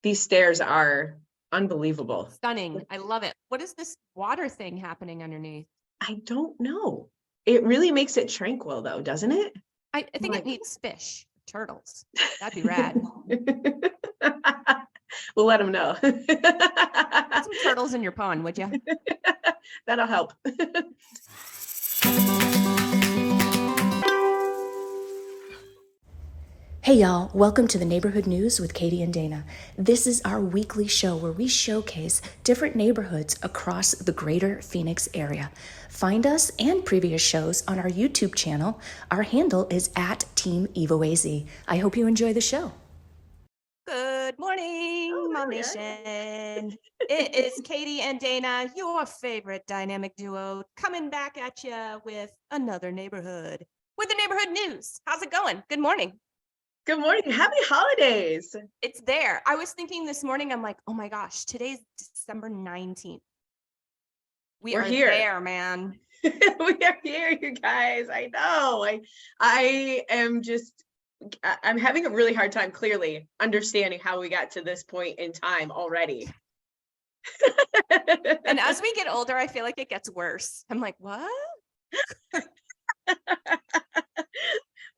These stairs are unbelievable. Stunning. I love it. What is this water thing happening underneath? I don't know. It really makes it tranquil though, doesn't it? I think it needs fish, turtles. That'd be rad. We'll let them know. Put some turtles in your pond, would you? That'll help. Hey y'all, welcome to the Neighborhood News with Katie and Dana. This is our weekly show where we showcase different neighborhoods across the greater Phoenix area. Find us and previous shows on our YouTube channel. Our handle is at Team EvoAZ. I hope you enjoy the show. Good morning, Mom Nation. It is Katie and Dana, your favorite dynamic duo, coming back at you with another neighborhood with the neighborhood news. How's it going? Good morning. Good morning. Happy holidays. It's there. I was thinking this morning, I'm like, oh my gosh, today's December 19th. We're here. There, man. We are here, you guys. I know. I'm having a really hard time clearly understanding how we got to this point in time already. And as we get older, I feel like it gets worse. I'm like, what?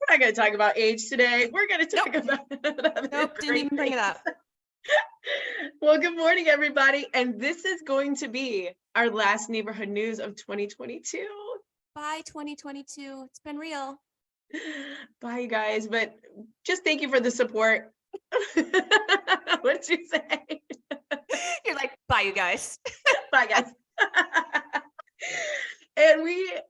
We're not going to talk about age today. We're going to talk about Nope, didn't even bring it up. Well, good morning, everybody. And this is going to be our last neighborhood news of 2022. Bye, 2022. It's been real. Bye, you guys. But just thank you for the support. What did you say? You're like, bye, you guys. Bye, guys. And we,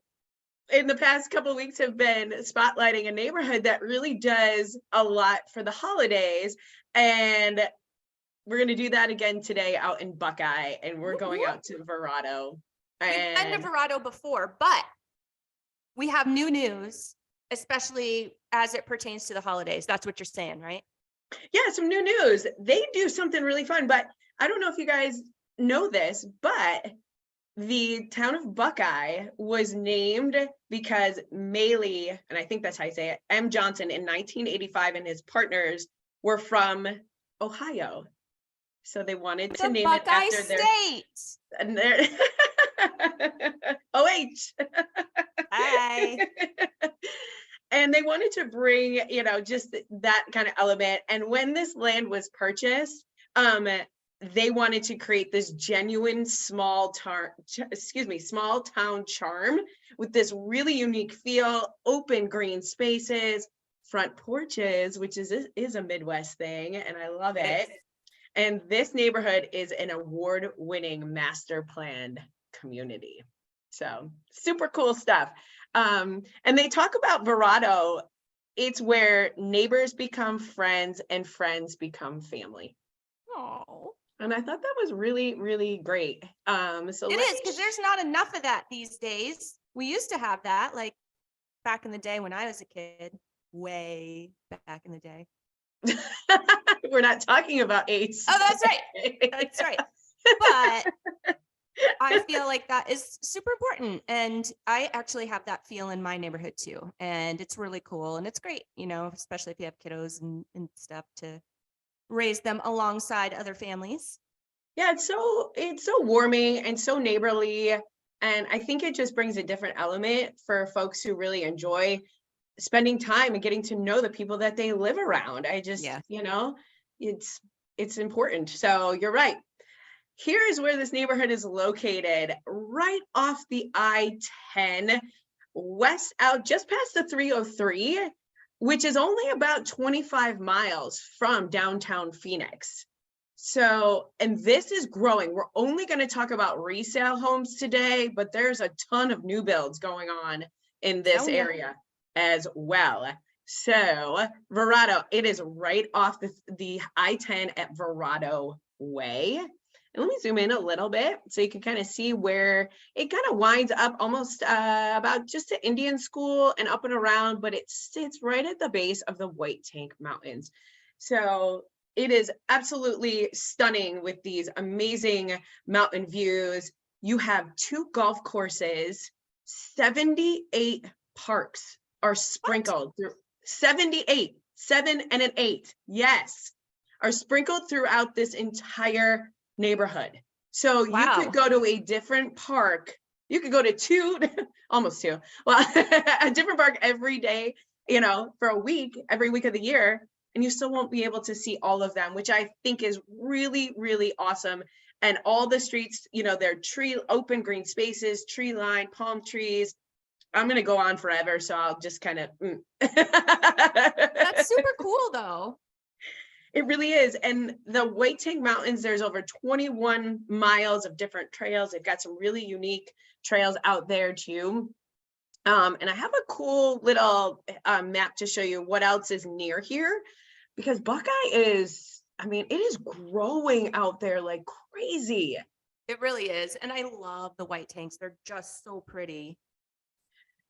in the past couple of weeks, have been spotlighting a neighborhood that really does a lot for the holidays. And we're going to do that again today out in Buckeye. And we're going out to Verrado. We've been to Verrado before, but we have new news, especially as it pertains to the holidays. That's what you're saying, right? Yeah, some new news. They do something really fun, but I don't know if you guys know this, but the town of Buckeye was named because Maley, and I think that's how you say it, M. Johnson in 1985 and his partners were from Ohio. So they wanted to name it after their OH. Hi. And they wanted to bring, just that kind of element. And when this land was purchased, they wanted to create this genuine small town charm with this really unique feel, open green spaces, front porches, which is a Midwest thing, and I love it. And this neighborhood is an award-winning master planned community. So super cool stuff. And they talk about Verrado. It's where neighbors become friends and friends become family. Oh. And I thought that was really, really great. So it is, because there's not enough of that these days. We used to have that, like back in the day when I was a kid, way back in the day. We're not talking about age. Oh, that's right. That's right. But I feel like that is super important. And I actually have that feel in my neighborhood too. And it's really cool. And it's great, especially if you have kiddos and stuff, to raise them alongside other families. Yeah, it's so warming and so neighborly. And I think it just brings a different element for folks who really enjoy spending time and getting to know the people that they live around. It's important. So you're right. Here is where this neighborhood is located, right off the I-10, west out, just past the 303, which is only about 25 miles from downtown Phoenix. So, and this is growing. We're only going to talk about resale homes today, but there's a ton of new builds going on in this area as well. So Verrado, it is right off the I-10 at Verrado Way. And let me zoom in a little bit so you can kind of see where it kind of winds up almost about just to Indian School and up and around, but it sits right at the base of the White Tank Mountains. So it is absolutely stunning with these amazing mountain views. You have 2 golf courses, 78 parks are sprinkled through. 78, 7 and an 8, yes, are sprinkled throughout this entire neighborhood. So you Wow. could go to a different park. You could go to two, almost two, well, a different park every day, you know, for a week, every week of the year, and you still won't be able to see all of them, which I think is really, really awesome. And all the streets, you know, they're open green spaces, tree line, palm trees. I'm going to go on forever, so I'll just kind of. That's super cool though. It really is. And the White Tank Mountains, there's over 21 miles of different trails. They've got some really unique trails out there too. And I have a cool little map to show you what else is near here, because Buckeye is, I mean, it is growing out there like crazy. It really is. And I love the white tanks. They're just so pretty.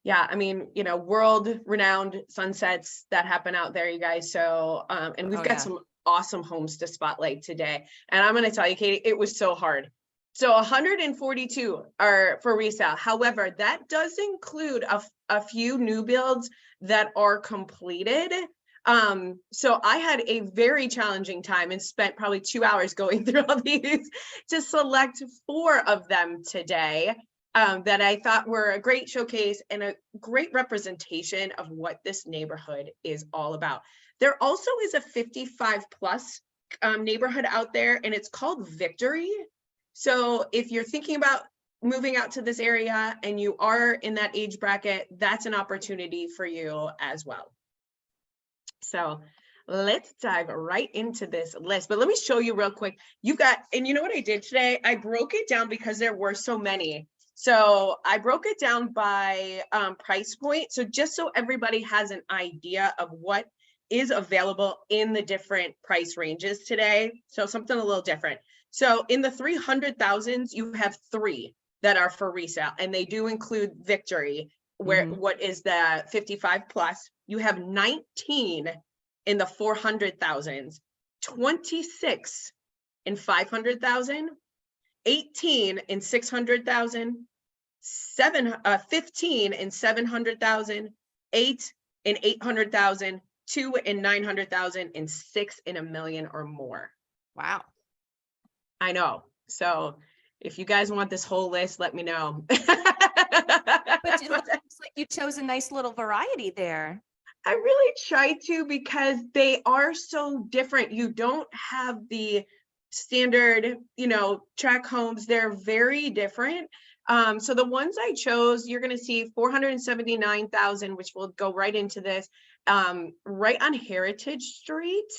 Yeah, I mean, you know, world renowned sunsets that happen out there, you guys. So, and we've got some awesome homes to spotlight today. And I'm going to tell you, Katie, it was so hard. So 142 are for resale. However, that does include a few new builds that are completed. So I had a very challenging time and spent probably 2 hours going through all these to select 4 of them today. That I thought were a great showcase and a great representation of what this neighborhood is all about. There also is a 55 plus neighborhood out there, and it's called Victory. So if you're thinking about moving out to this area and you are in that age bracket, that's an opportunity for you as well. So let's dive right into this list, but let me show you real quick. You've got, and you know what I did today? I broke it down because there were so many. So I broke it down by price point. So just so everybody has an idea of what is available in the different price ranges today. So something a little different. So in the 300,000s, you have 3 that are for resale, and they do include Victory, where what is the 55 plus. You have 19 in the 400,000s, 26 in 500,000, 18 in 600,000, 15 in 700,000, 8 in 800,000, 2 in 900,000, and 6 in $1 million or more. Wow. I know. So if you guys want this whole list, let me know. But it looks like you chose a nice little variety there. I really tried to, because they are so different. You don't have the standard, you know, track homes. They're very different. So the ones I chose, you're going to see 479,000, which will go right into this, right on Heritage Street.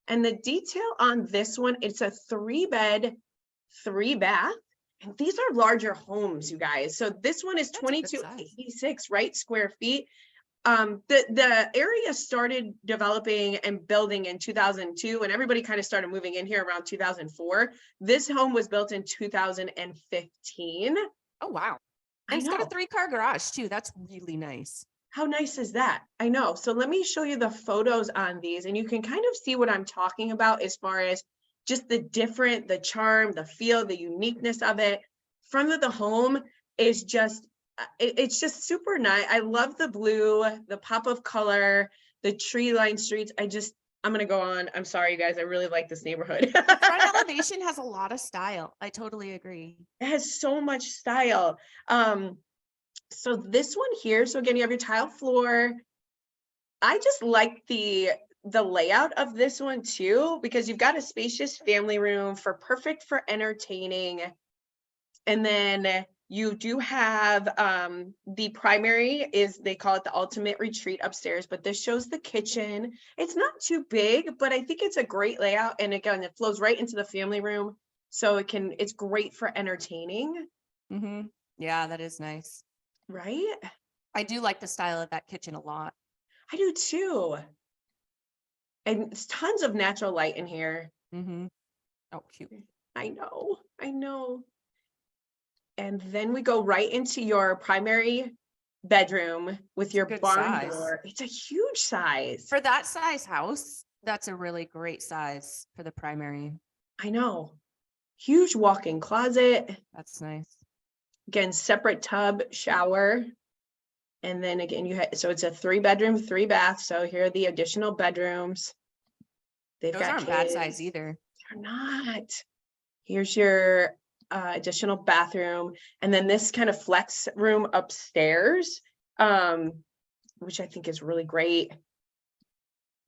And the detail on this one, it's a 3-bed, 3-bath. And these are larger homes, you guys. So this one is 2286, right? Square feet. The area started developing and building in 2002, and everybody kind of started moving in here around 2004. This home was built in 2015. Oh, wow. And it's got a 3-car garage too. That's really nice. How nice is that? I know. So let me show you the photos on these, and you can kind of see what I'm talking about as far as just the different, the charm, the feel, the uniqueness of it. Front of the home is just, it's just super nice. I love the blue, the pop of color, the tree lined streets. I'm going to go on. I'm sorry, you guys. I really like this neighborhood. The front elevation has a lot of style. I totally agree. It has so much style. So this one here, so again, you have your tile floor. I just like the layout of this one too, because you've got a spacious family room perfect for entertaining. And then you do have the primary is, they call it the ultimate retreat upstairs, but this shows the kitchen. It's not too big, but I think it's a great layout. And again, it flows right into the family room. So it's great for entertaining. Mm-hmm. Yeah, that is nice. Right? I do like the style of that kitchen a lot. I do too. And it's tons of natural light in here. Mm-hmm. Oh, cute. I know. And then we go right into your primary bedroom with your barn door. It's a huge size. For that size house, that's a really great size for the primary. I know. Huge walk-in closet. That's nice. Again, separate tub, shower. And then again, so it's a 3-bedroom, 3-bath. So here are the additional bedrooms. They've Those got aren't bad kids. size either. They're not. Here's your additional bathroom. And then this kind of flex room upstairs, which I think is really great.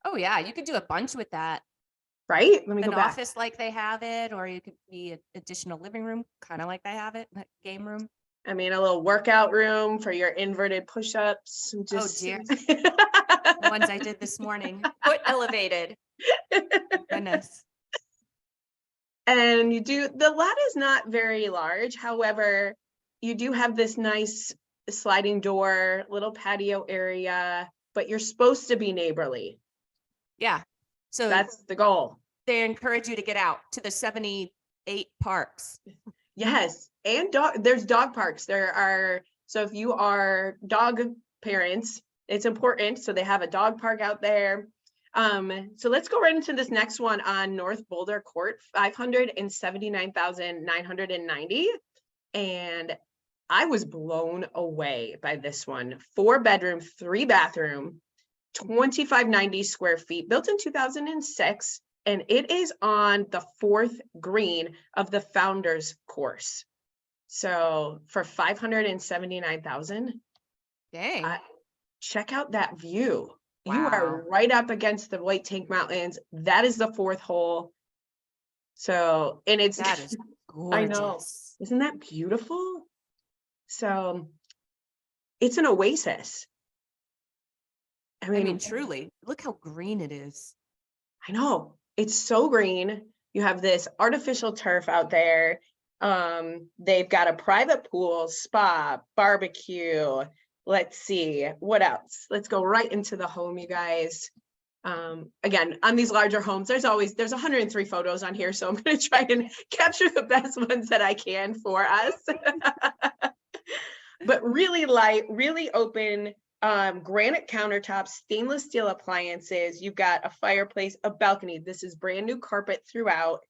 Oh yeah, you could do a bunch with that. Right? Let me go An back. office like they have it, or you could be an additional living room, kind of like they have it, that game room. I mean, a little workout room for your inverted push-ups. Oh dear. The ones I did this morning. Foot elevated. Goodness. And the lot is not very large. However, you do have this nice sliding door, little patio area, but you're supposed to be neighborly. Yeah. So That's the goal. they encourage you to get out to the 78 parks. Yes. And there's dog parks. So if you are dog parents, it's important. So they have a dog park out there. So let's go right into this next one on North Boulder Court, 579,990. And I was blown away by this one. 4-bedroom, 3-bathroom, 2,590 square feet, built in 2006. And it is on the 4th green of the Founders Course. So for 579,000, Dang. check out that view. Wow. You are right up against the White Tank Mountains. That is the 4th hole. So, and it's That is gorgeous. I know. Isn't that beautiful? So it's an oasis. I mean, truly, look how green it is. I know. It's so green. You have this artificial turf out there. They've got a private pool, spa, barbecue. Let's see what else. Let's go right into the home, you guys. Again, on these larger homes, there's 103 photos on here, so I'm going to try and capture the best ones that I can for us. But really light, really open, granite countertops, stainless steel appliances. You've got a fireplace, a balcony. This is brand new carpet throughout.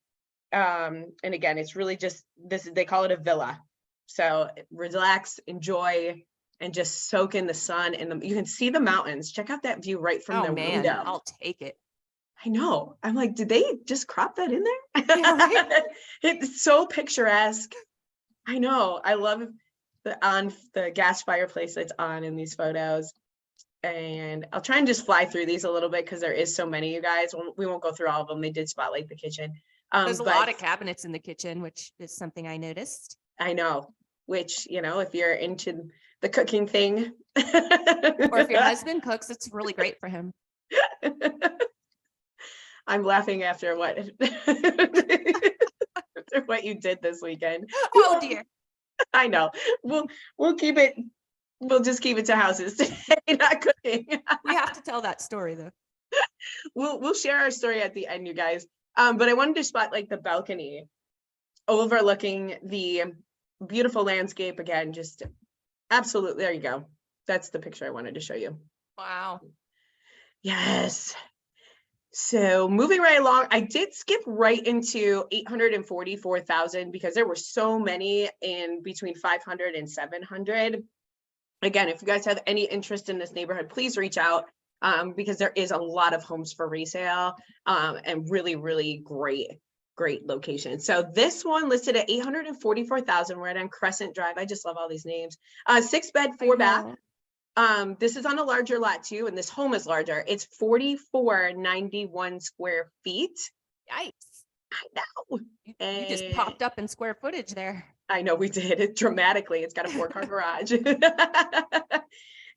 And again, it's really just they call it a villa. So relax, enjoy, and just soak in the sun. And you can see the mountains. Check out that view right from the window. I'll take it. I know. I'm like, did they just crop that in there? Yeah, right? It's so picturesque. I know. I love the gas fireplace that's on in these photos. And I'll try and just fly through these a little bit because there is so many, you guys. We won't go through all of them. They did spotlight the kitchen. There's a lot of cabinets in the kitchen, which is something I noticed. I know, which, if you're into the cooking thing. Or if your husband cooks, it's really great for him. I'm laughing after what you did this weekend. Oh dear. I know. We'll just keep it to houses today, not cooking. We have to tell that story though. We'll share our story at the end, you guys. But I wanted to spot like the balcony overlooking the beautiful landscape again. Just absolutely, there you go. That's the picture I wanted to show you. Wow. Yes. So moving right along, I did skip right into 844,000 because there were so many in between 500 and 700. Again, if you guys have any interest in this neighborhood, please reach out because there is a lot of homes for resale and really, really great location. So this one listed at 844,000. We're on Crescent Drive. I just love all these names. 6-bed, 4-bath. This is on a larger lot too, and this home is larger. It's 4,491 square feet. Yikes. I know. You just popped up in square footage there. I know we did it dramatically. It's got a 4-car garage.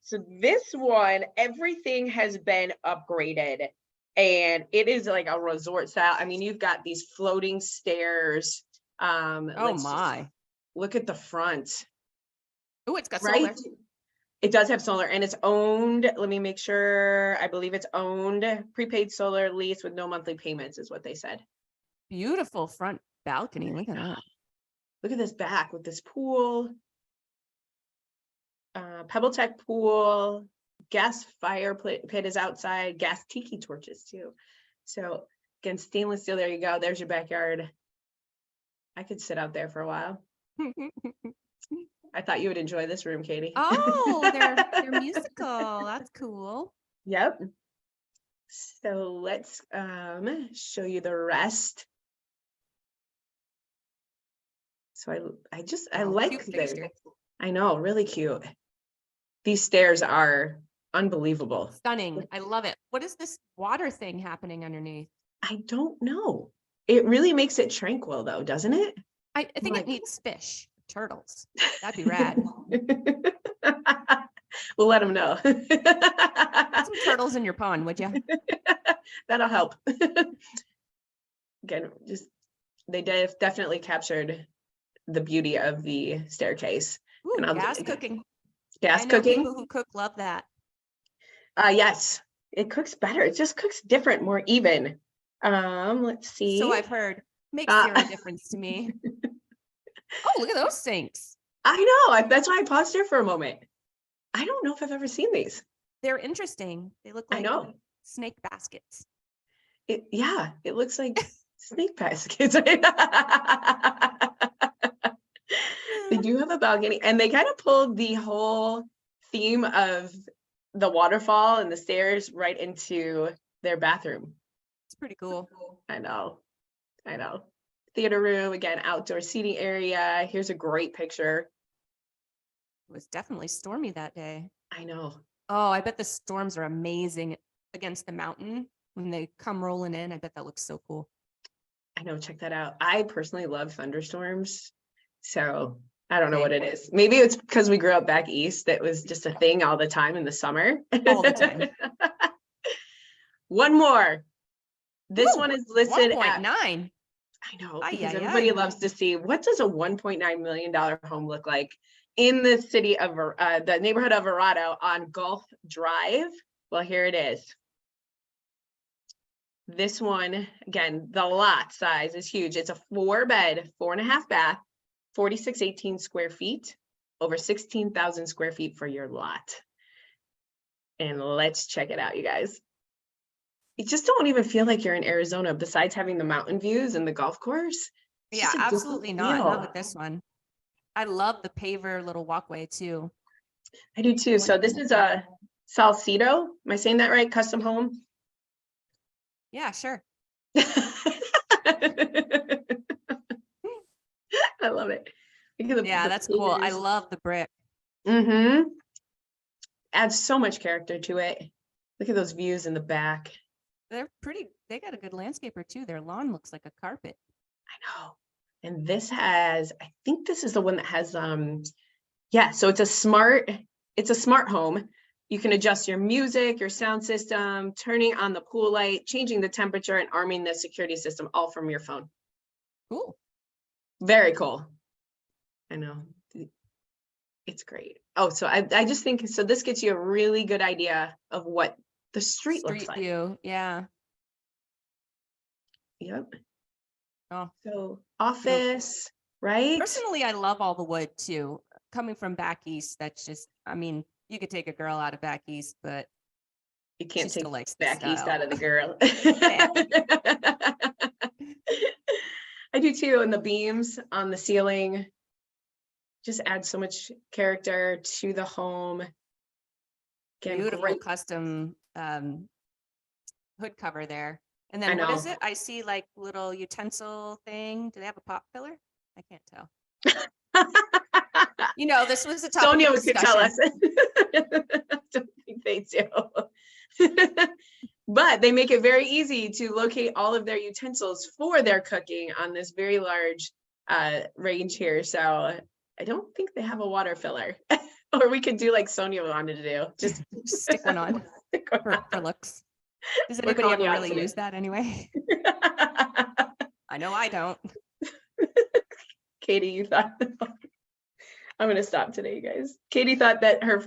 So this one, everything has been upgraded and it is like a resort style. I mean, you've got these floating stairs. Oh my. Look at the front. Oh, it's got solar. It does have solar and it's owned. Let me make sure. I believe it's owned, prepaid solar lease with no monthly payments is what they said. Beautiful front balcony. Look at that. Look at this back with this pool. Pebble Tech pool, gas fire pit is outside, gas tiki torches too. So again, stainless steel, there you go. There's your backyard. I could sit out there for a while. I thought you would enjoy this room, Katie. Oh, they're musical. That's cool. Yep. So let's show you the rest. So I Wow, like cute this. fixture. I know, really cute. These stairs are unbelievable. Stunning. I love it. What is this water thing happening underneath? I don't know. It really makes it tranquil though, doesn't it? I think Like- it needs fish, turtles. That'd be rad. We'll let them know. Put some turtles in your pond, would you? That'll help. Again, they definitely captured the beauty of the staircase. Ooh, And I'll gas cooking. Gas I know cooking. people who cook love that. Yes, it cooks better. It just cooks different, more even. Let's see. So I've heard. Makes zero difference to me. Oh, look at those sinks. I know. That's why I paused here for a moment. I don't know if I've ever seen these. They're interesting. They look I like know. snake baskets. Yeah, it looks like snake baskets. They do have a balcony, and they kind of pulled the whole theme of the waterfall and the stairs right into their bathroom. It's pretty cool. I know. Theater room, again, outdoor seating area. Here's a great picture. It was definitely stormy that day. I know. Oh, I bet the storms are amazing against the mountain when they come rolling in. I bet that looks so cool. I know. Check that out. I personally love thunderstorms. So I don't know what it is. Maybe it's because we grew up back east. That was just a thing all the time in the summer. All the time. One more. This Ooh, one is listed at 1.9. I know, Ay, because ay, everybody ay. loves to see what does a $1.9 million home look like in the city of the neighborhood of Verrado on Gulf Drive. Well, here it is. This one, again, the lot size is huge. It's a 4-bed, 4.5 bath, 4618 square feet, over 16,000 square feet for your lot. And let's check it out, you guys. You just don't even feel like you're in Arizona besides having the mountain views and the golf course. It's Yeah, just a different absolutely not. feel. Not with this one. I love the paver little walkway too. I do too. So this is a Salcedo. Am I saying that right? Custom home. Yeah, sure. I love it. Look at Yeah, that's cool. I love the brick. Mm-hmm. Adds so much character to it. Look at those views in the back. They're pretty. They got a good landscaper too. Their lawn looks like a carpet. I know. And this has, I think this is the one that has, yeah, so it's a smart home. You can adjust your music, your sound system, turning on the pool light, changing the temperature, and arming the security system all from your phone. Cool. Very cool. I know. It's great. Oh, so I just think, so this gets you a really good idea of what the street looks like. view. Yeah. Yep. Oh. So office, right? Personally, I love all the wood too. Coming from back east, that's just, I mean, you could take a girl out of back east, but You can't she still take likes the back east style. out of the girl. I do too. And the beams on the ceiling just add so much character to the home. Again, Beautiful great. custom hood cover there. And I then what know. is it? I see like little utensil thing. Do they have a pop filler? I can't tell. You know, this was a topic Sonia of could tell us. discussion. I don't think they do. But they make it very easy to locate all of their utensils for their cooking on this very large range here. So I don't think they have a water filler. Or we could do like Sonia wanted to do. Just Stick one on for looks. Does We're anybody calling ever you out really today. use that anyway? I know I don't. Katie, you thought I'm gonna stop today, you guys. Katie thought that her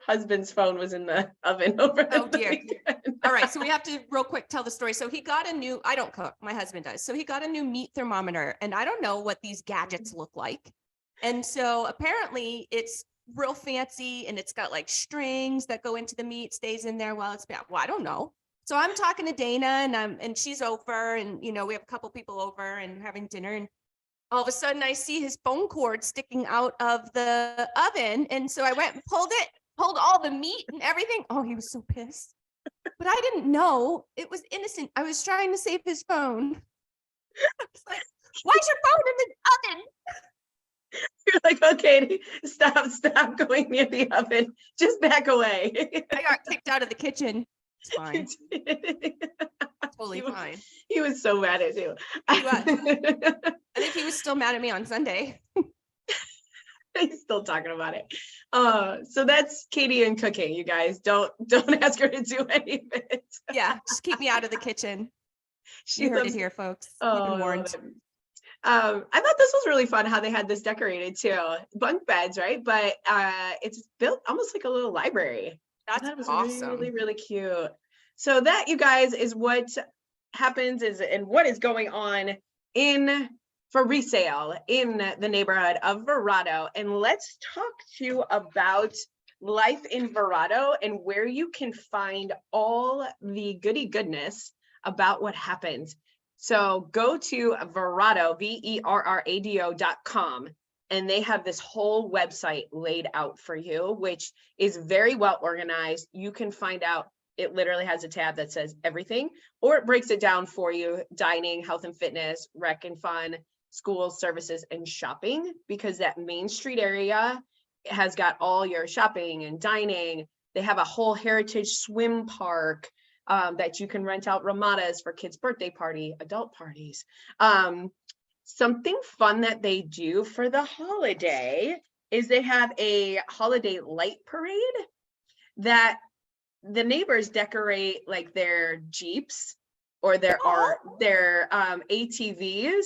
husband's phone was in the oven over. Oh the dear. weekend. All right, so we have to real quick tell the story. So he got a new, I don't cook, my husband does. So he got a new meat thermometer, and I don't know what these gadgets look like. And so apparently it's real fancy, and it's got like strings that go into the meat, stays in there while it's bad. Well, I don't know. So I'm talking to Dana, and she's over, and you know, we have a couple people over and having dinner, and all of a sudden I see his phone cord sticking out of the oven. And so I went and pulled all the meat and everything. Oh, he was so pissed. but I didn't know it was innocent. I was trying to save his phone. I was like, why is your phone in the oven? You're like, okay, stop going near the oven. Just back away. I got kicked out of the kitchen. It's fine. Totally He was- fine. He was so mad at you. He was. I think he was still mad at me on Sunday. He's still talking about it. So that's Katie and cooking, you guys. Don't ask her to do any of it. Yeah, just keep me out of the kitchen. She You heard loves- it here, folks. Oh, You've I been love warned. it. I thought this was really fun how they had this decorated too. Bunk beds, right? But it's built almost like a little library. I That's thought it was awesome. really, really cute. So that, you guys, is what happens and what is going on for resale in the neighborhood of Verrado. And let's talk to you about life in Verrado and where you can find all the goodness about what happens. So go to Verrado, VERRADO.com, and they have this whole website laid out for you, which is very well organized. You can find out, it literally has a tab that says everything, or it breaks it down for you: dining, health and fitness, rec and fun, schools, services, and shopping, because that Main Street area has got all your shopping and dining. They have a whole heritage swim park that you can rent out ramadas for kids' birthday party, adult parties. Something fun that they do for the holiday is they have a holiday light parade that the neighbors decorate like their Jeeps or their ATVs,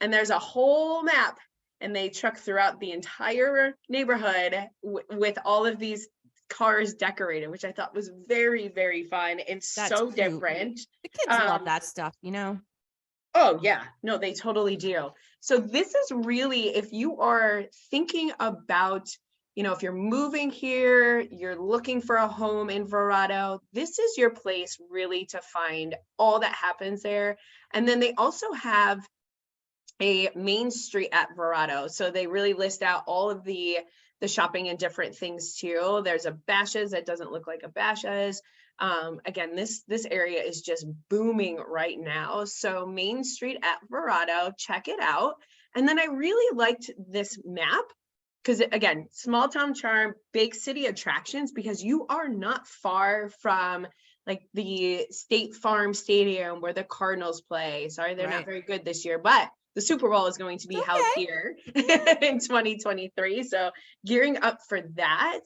and there's a whole map, and they truck throughout the entire neighborhood with all of these cars decorated, which I thought was very, very fun and That's so cute. different. The kids love that stuff, you know? Oh yeah, no, they totally do. So this is really, if you are thinking about, if you're moving here, you're looking for a home in Verrado, this is your place really to find all that happens there. And then they also have a main street at Verrado. So they really list out all of the shopping and different things too. There's a Bashas' that doesn't look like a Bashas'. Again, this area is just booming right now. So Main Street at Verrado, check it out. And then I really liked this map because, again, small town charm, big city attractions, because you are not far from like the State Farm Stadium where the Cardinals play. Sorry, they're not very good this year, but the Super Bowl is going to be held here in 2023. So gearing up for that.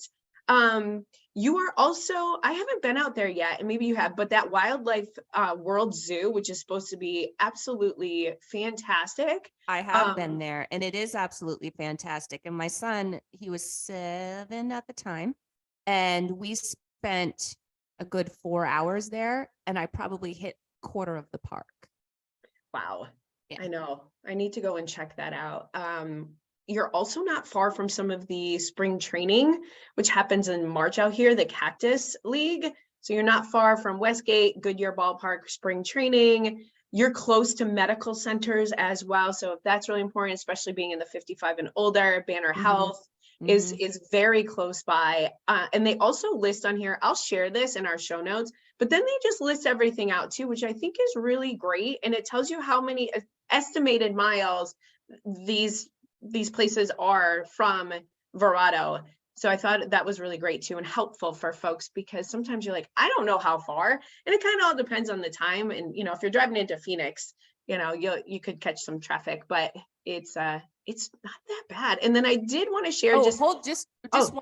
You are also, I haven't been out there yet, and maybe you have, but that Wildlife World Zoo, which is supposed to be absolutely fantastic. I have been there, and it is absolutely fantastic. And my son, he was 7 at the time, and we spent a good 4 hours there, and I probably hit quarter of the park. Wow. Yeah. I know. I need to go and check that out. You're also not far from some of the spring training, which happens in March out here, the Cactus League. So you're not far from Westgate, Goodyear Ballpark, spring training. You're close to medical centers as well. So if that's really important, especially being in the 55 and older, Banner Health is very close by. And they also list on here, I'll share this in our show notes, but then they just list everything out too, which I think is really great. And it tells you how many estimated miles these places are from Verrado. So I thought that was really great too, and helpful for folks, because sometimes you're like, I don't know how far, and it kind of all depends on the time. And if you're driving into Phoenix, you could catch some traffic, but it's not that bad. And then I did want to share just 1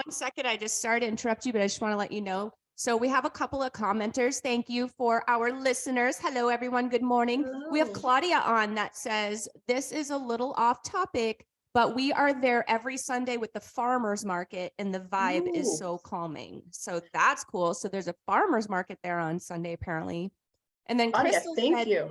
second. I just sorry to interrupt you, but I just want to let you know. So we have a couple of commenters. Thank you for our listeners. Hello, everyone. Good morning. Hello. We have Claudia on that says, this is a little off topic, but we are there every Sunday with the farmers market, and the vibe is so calming. So that's cool. So there's a farmers market there on Sunday, apparently. And then Claudia,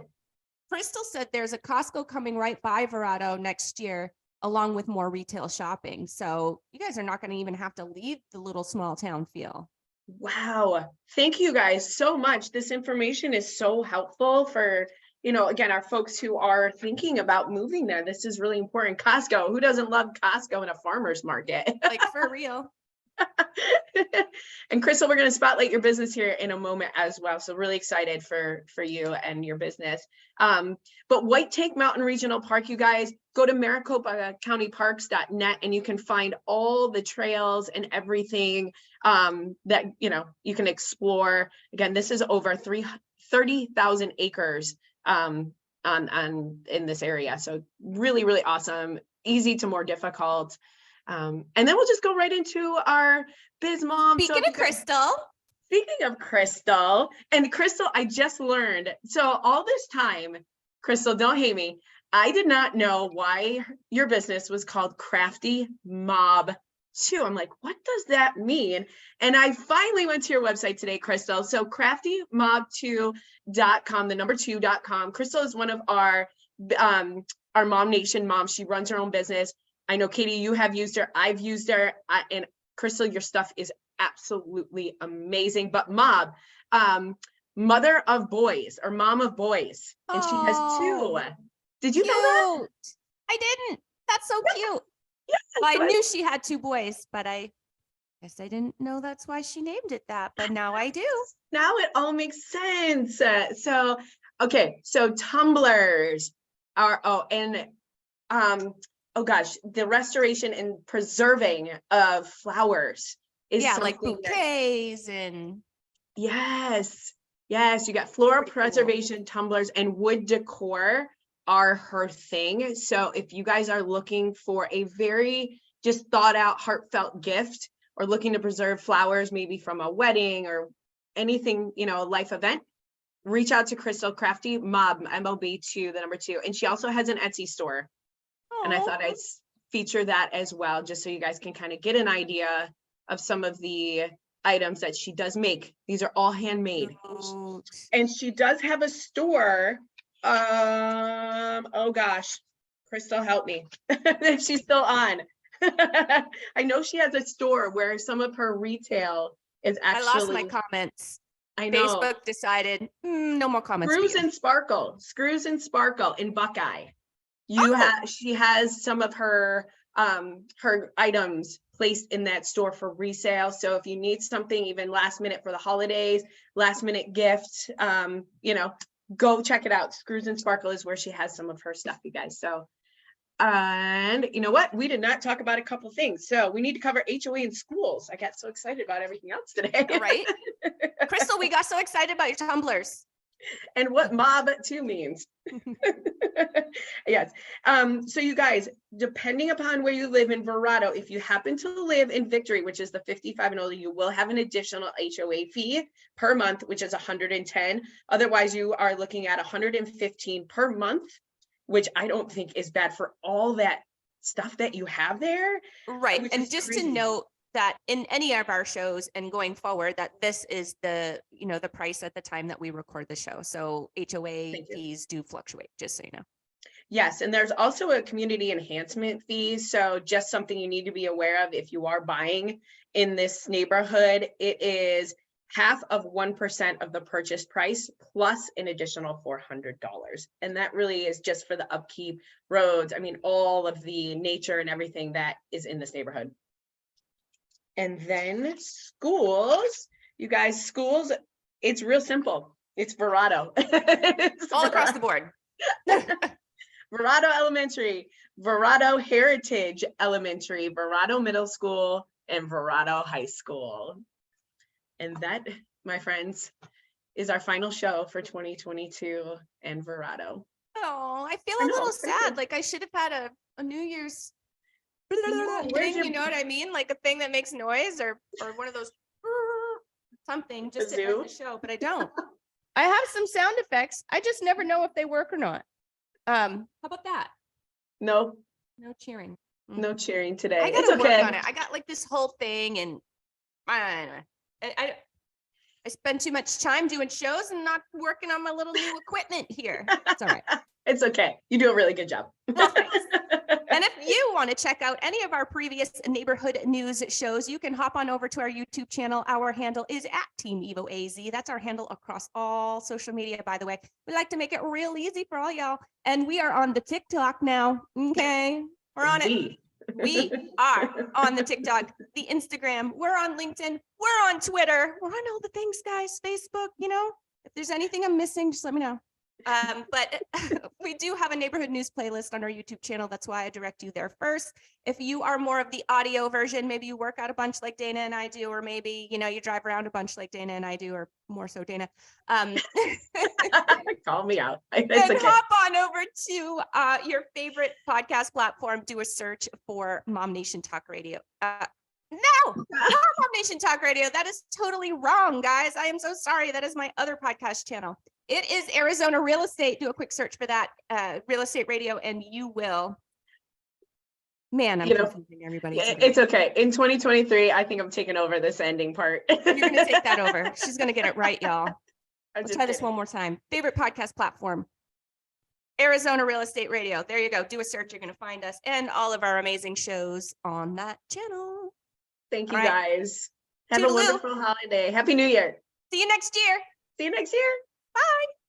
Crystal said there's a Costco coming right by Verrado next year, along with more retail shopping. So you guys are not going to even have to leave the little small town feel. Wow. Thank you guys so much. This information is so helpful for, again, our folks who are thinking about moving there. This is really important. Costco, who doesn't love Costco and a farmer's market? Like, for real. And Christle, we're going to spotlight your business here in a moment as well. So really excited for you and your business. But White Tank Mountain Regional Park, you guys, go to maricopacountyparks.net and you can find all the trails and everything that, you know, you can explore. Again, this is over 30,000 acres in this area. So really, really awesome, easy to more difficult. And then we'll just go right into our biz mom. Speaking of Christle, and Christle, I just learned. So all this time, Christle, don't hate me, I did not know why your business was called Crafty Mob 2. I'm like, what does that mean? And I finally went to your website today, Christle. So craftymob2.com, the number 2.com. Christle is one of our Mom Nation moms. She runs her own business. I know, Katie, you have used her. I've used her. And Christle, your stuff is absolutely amazing. But Mob, mother of boys or mom of boys. And she has 2. Did you know that? I didn't. That's so cute. Yes, Well, I knew she had 2 boys, but I guess I didn't know that's why she named it that. But now I do. Now it all makes sense. So, okay. So tumblers are, oh gosh, the restoration and preserving of flowers is like something bouquets and yes, you got floral preservation, tumblers, and wood decor are her thing. So if you guys are looking for a very just thought out, heartfelt gift, or looking to preserve flowers, maybe from a wedding or anything, you know, a life event, reach out to Christle, Crafty Mob, MOB2, the number 2. And she also has an Etsy store. And I thought I'd feature that as well, just so you guys can kind of get an idea of some of the items that she does make. These are all handmade. And she does have a store. Oh gosh, Christle, help me if she's still on. I know she has a store where some of her retail is actually. I lost my comments. I know. Facebook decided no more comments. Screws and Sparkle in Buckeye. She has some of her items placed in that store for resale. So if you need something even last minute for the holidays, last minute gift, you know, go check it out. Screws and Sparkle is where she has some of her stuff, you guys. So, and you know what? We did not talk about a couple things. So we need to cover HOA in schools. I got so excited about everything else today. Right? Christle, we got so excited about your tumblers. And what Mob 2 means. Yes. So you guys, depending upon where you live in Verrado, if you happen to live in Victory, which is the 55 and older, you will have an additional HOA fee per month, which is $110. Otherwise, you are looking at $115 per month, which I don't think is bad for all that stuff that you have there. Right. And just crazy. To note that in any of our shows and going forward, that this is the, you know, the price at the time that we record the show. So HOA fees do fluctuate, just so you know. Yes. And there's also a community enhancement fee. So just something you need to be aware of if you are buying in this neighborhood. It is half of 1% of the purchase price plus an additional $400. And that really is just for the upkeep, roads. I mean, all of the nature and everything that is in this neighborhood. And then schools, you guys, schools, it's real simple. It's Verrado. All across the board. Verrado Elementary, Verrado Heritage Elementary, Verrado Middle School, and Verrado High School. And that, my friends, is our final show for 2022 and Verrado. Oh, I feel a little sad. Like I should have had a New Year's thing, you know what I mean? Like a thing that makes noise or one of those something just to end the show, but I don't. I have some sound effects. I just never know if they work or not. How about that? No cheering. No cheering today. I gotta work on it. I got like this whole thing and I spend too much time doing shows and not working on my little new equipment here. It's all right. It's okay. You do a really good job. Well, thanks. And if you want to check out any of our previous neighborhood news shows, you can hop on over to our YouTube channel. Our handle is at Team EvoAZ. That's our handle across all social media, by the way. We like to make it real easy for all y'all. And we are on the TikTok now. Okay. We're on it. We are on the TikTok, the Instagram, we're on LinkedIn, we're on Twitter, we're on all the things, guys, Facebook, if there's anything I'm missing, just let me know. But we do have a neighborhood news playlist on our YouTube channel. That's why I direct you there first. If you are more of the audio version, maybe you work out a bunch like Dana and I do, or maybe, you drive around a bunch like Dana and I do, or more so Dana. Call me out. And It's okay. hop on over to your favorite podcast platform, do a search for Mom Nation Talk Radio. No, not Mom Nation Talk Radio. That is totally wrong, guys. I am so sorry. That is my other podcast channel. It is Arizona Real Estate. Do a quick search for that, Real Estate Radio, and you will. Man, I'm confusing everybody. It's okay. In 2023, I think I'm taking over this ending part. You're going to take that over. She's going to get it right, y'all. Let's Try this one more time. Favorite podcast platform, Arizona Real Estate Radio. There you go. Do a search. You're going to find us and all of our amazing shows on that channel. Thank you, All right. guys. Have Toodaloo. a wonderful holiday. Happy New Year. See you next year. See you next year. Bye.